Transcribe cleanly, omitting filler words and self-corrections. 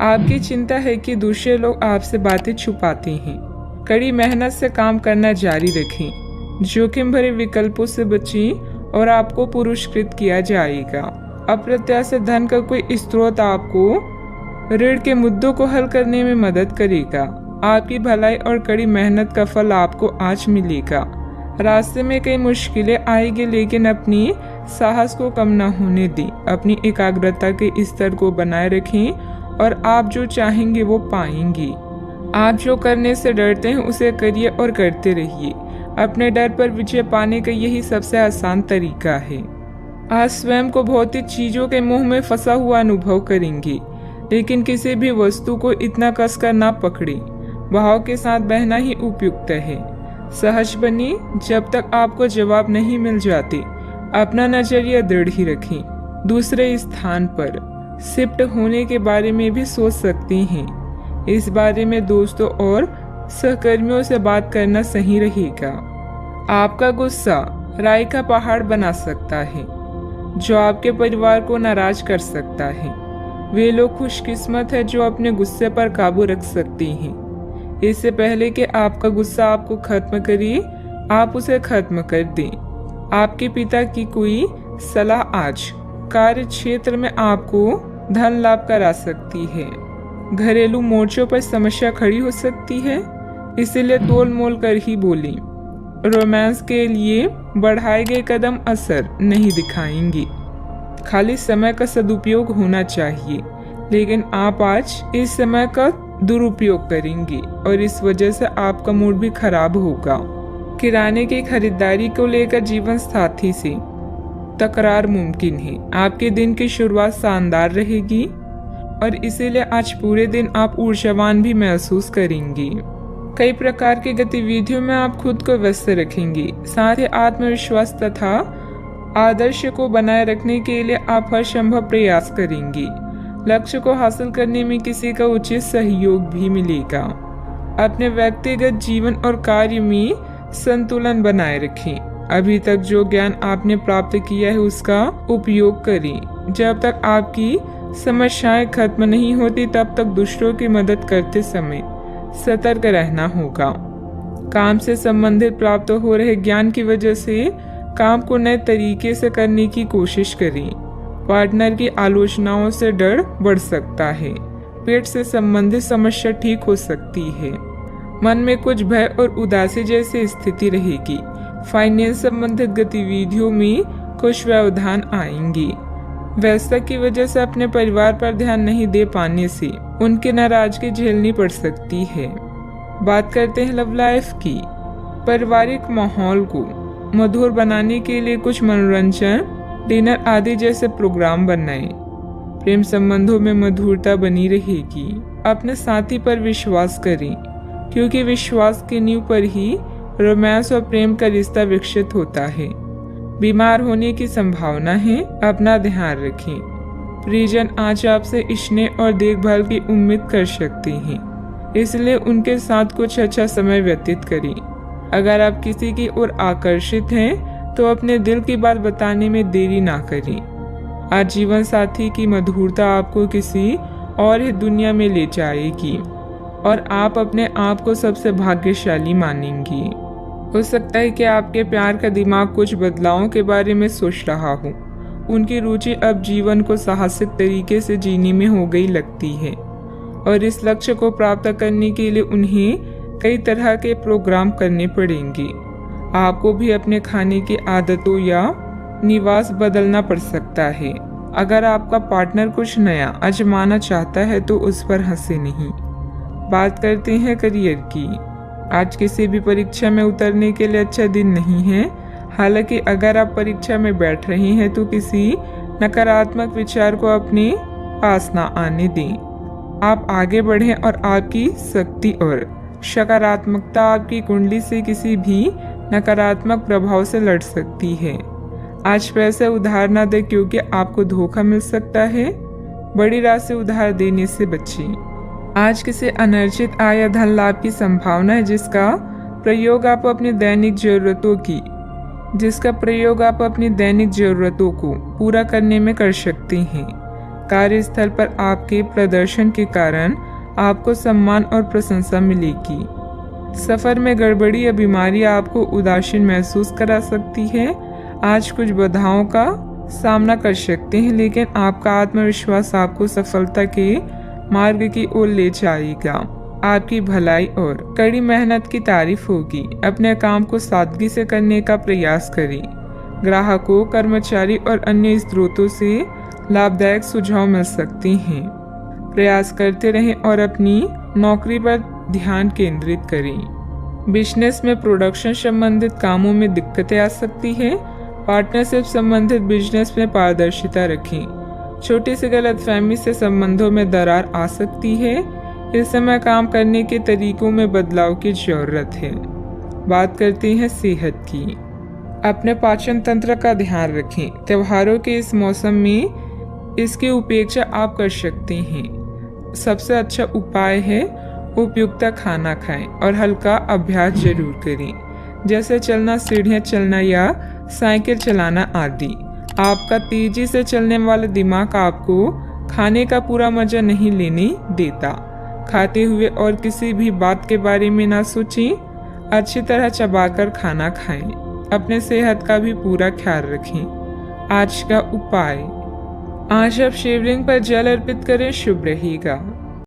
आपकी चिंता है कि दूसरे लोग आपसे बातें छुपाते हैं। कड़ी मेहनत से काम करना जारी रखें। जोखिम भरे विकल्पों से बचें और आपको पुरस्कृत किया जाएगा। अप्रत्याशित धन का कोई स्रोत आपको ऋण के मुद्दों को हल करने में मदद करेगा। आपकी भलाई और कड़ी मेहनत का फल आपको आज मिलेगा। रास्ते में कई मुश्किलें आएगी, लेकिन अपनी साहस को कम न होने दें। अपनी एकाग्रता के स्तर को बनाए रखें और आप जो चाहेंगे वो पाएंगे। आप जो करने से डरते हैं उसे करिए और करते रहिए। अपने डर पर विजय पाने का यही सबसे आसान तरीका है। आज स्वयं को भौतिक चीजों के मोह में फंसा हुआ अनुभव करेंगे, लेकिन किसी भी वस्तु को इतना कसकर ना पकड़े। भाव के साथ बहना ही उपयुक्त है। सहज बनिए। जब तक आपको जवाब नहीं मिल जाते, अपना नजरिया दृढ़ ही रखें। दूसरे स्थान पर शिफ्ट होने के बारे में भी सोच सकते हैं। इस बारे में दोस्तों और सहकर्मियों से बात करना सही रहेगा। आपका गुस्सा राई का पहाड़ बना सकता है, जो आपके परिवार को नाराज कर सकता है। वे लोग खुशकिस्मत है जो अपने गुस्से पर काबू रख सकते हैं। इससे पहले कि आपका गुस्सा आपको खत्म करे, आप उसे खत्म कर दें। आपके पिता की कोई सलाह आज कार्य क्षेत्र में आपको धन लाभ करा सकती है। घरेलू मोर्चों पर समस्या खड़ी हो सकती है, इसीलिए तोल मोल कर ही बोलें। रोमांस के लिए बढ़ाए गए कदम असर नहीं दिखाएंगे। खाली समय का सदुपयोग होना चाहिए, लेकिन आप आज इस समय का दुरुपयोग करेंगे और इस वजह से आपका मूड भी खराब होगा। किराने की खरीदारी को लेकर जीवन साथी से तकरार मुमकिन है। आपके दिन की शुरुआत शानदार रहेगी और इसीलिए आज पूरे दिन आप ऊर्जावान भी महसूस करेंगे। कई प्रकार की गतिविधियों में आप खुद को व्यस्त रखेंगे। साथ ही आत्मविश्वास तथा आदर्श को बनाए रखने के लिए आप हर संभव प्रयास करेंगे। लक्ष्य को हासिल करने में किसी का उचित सहयोग भी मिलेगा। अपने व्यक्तिगत जीवन और कार्य में संतुलन बनाए रखें। अभी तक जो ज्ञान आपने प्राप्त किया है उसका उपयोग करें। जब तक आपकी समस्याएं खत्म नहीं होती, तब तक दूसरों की मदद करते समय सतर्क रहना होगा। काम से संबंधित प्राप्त हो रहे ज्ञान की वजह से काम को नए तरीके से करने की कोशिश करें। पार्टनर की आलोचनाओं से डर बढ़ सकता है। पेट से संबंधित समस्या ठीक हो सकती है। मन में कुछ भय और उदासी जैसी स्थिति रहेगी। फाइनेंस संबंधित गतिविधियों में कुछ व्यवधान आएंगे। व्यस्तता की वजह से अपने परिवार पर ध्यान नहीं दे पाने से उनकी नाराजगी झेलनी पड़ सकती है। बात करते हैं लव लाइफ की। पारिवारिक माहौल को मधुर बनाने के लिए कुछ मनोरंजन, डिनर आदि जैसे प्रोग्राम बनाएं। प्रेम संबंधों में मधुरता बनी रहेगी। अपने साथी पर विश्वास करें, क्योंकि विश्वास की नींव पर ही रोमांस और प्रेम का रिश्ता विकसित होता है। बीमार होने की संभावना है, अपना ध्यान रखें। परिजन आज आपसे स्नेह और देखभाल की उम्मीद कर सकते हैं, इसलिए उनके साथ कुछ अच्छा समय व्यतीत करें। अगर आप किसी की ओर आकर्षित हैं तो अपने दिल की बात बताने में देरी ना करें। आज जीवन साथी की मधुरता आपको किसी और ही दुनिया में ले जाएगी और आप अपने आप को सबसे भाग्यशाली मानेंगी। हो सकता है कि आपके प्यार का दिमाग कुछ बदलावों के बारे में सोच रहा हो। उनकी रुचि अब जीवन को साहसिक तरीके से जीने में हो गई लगती है और इस लक्ष्य को प्राप्त करने के लिए उन्हें कई तरह के प्रोग्राम करने पड़ेंगे। आपको भी अपने खाने की आदतों या निवास बदलना पड़ सकता है। अगर आपका पार्टनर कुछ नया आजमाना चाहता है तो उस पर हंसे नहीं। बात करते हैं करियर की। आज किसी भी परीक्षा में उतरने के लिए अच्छा दिन नहीं है। हालांकि अगर आप परीक्षा में बैठ रहे हैं तो किसी नकारात्मक विचार को अपने पास ना आने दें। आप आगे बढ़ें और आपकी शक्ति और सकारात्मकता आपकी कुंडली से किसी भी नकारात्मक प्रभाव से लड़ सकती है। आज पैसे उधार ना दे, क्योंकि आपको धोखा मिल सकता है। बड़ी राशि उधार देने से बचें। आज किसी अनर्जित आय या धन लाभ की संभावना है, जिसका प्रयोग आप अपनी दैनिक जरूरतों को पूरा करने में कर सकते हैं। कार्यस्थल पर आपके प्रदर्शन के कारण आपको सम्मान और प्रशंसा मिलेगी। सफर में गड़बड़ी या बीमारी आपको उदासीन महसूस करा सकती है। आज कुछ बाधाओं का सामना कर सकते हैं, लेकिन आपका आत्मविश्वास आपको सफलता के मार्ग की ओर ले जाएगा। आपकी भलाई और कड़ी मेहनत की तारीफ होगी। अपने काम को सादगी से करने का प्रयास करें। ग्राहकों, कर्मचारी और अन्य स्रोतों से लाभदायक सुझाव मिल सकते हैं। प्रयास करते रहें और अपनी नौकरी पर ध्यान केंद्रित करें। बिजनेस में प्रोडक्शन संबंधित कामों में दिक्कतें आ सकती हैं। पार्टनरशिप संबंधित बिजनेस में पारदर्शिता रखें। छोटी सी गलतफहमी से संबंधों में दरार आ सकती है। इस समय काम करने के तरीकों में बदलाव की जरूरत है। बात करते हैं सेहत की। अपने पाचन तंत्र का ध्यान रखें। त्योहारों के इस मौसम में इसकी उपेक्षा आप कर सकते हैं। सबसे अच्छा उपाय है उपयुक्त खाना खाएं और हल्का अभ्यास जरूर करें, जैसे चलना, सीढ़ियां चलना या साइकिल चलाना आदि। आपका तेजी से चलने वाला दिमाग आपको खाने का पूरा मजा नहीं लेने देता। खाते हुए और किसी भी बात के बारे में ना सोचें। अच्छी तरह चबाकर खाना खाएं। अपने सेहत का भी पूरा ख्याल रखें। आज का उपाय, आज आप शिवलिंग पर जल अर्पित करें, शुभ रहेगा।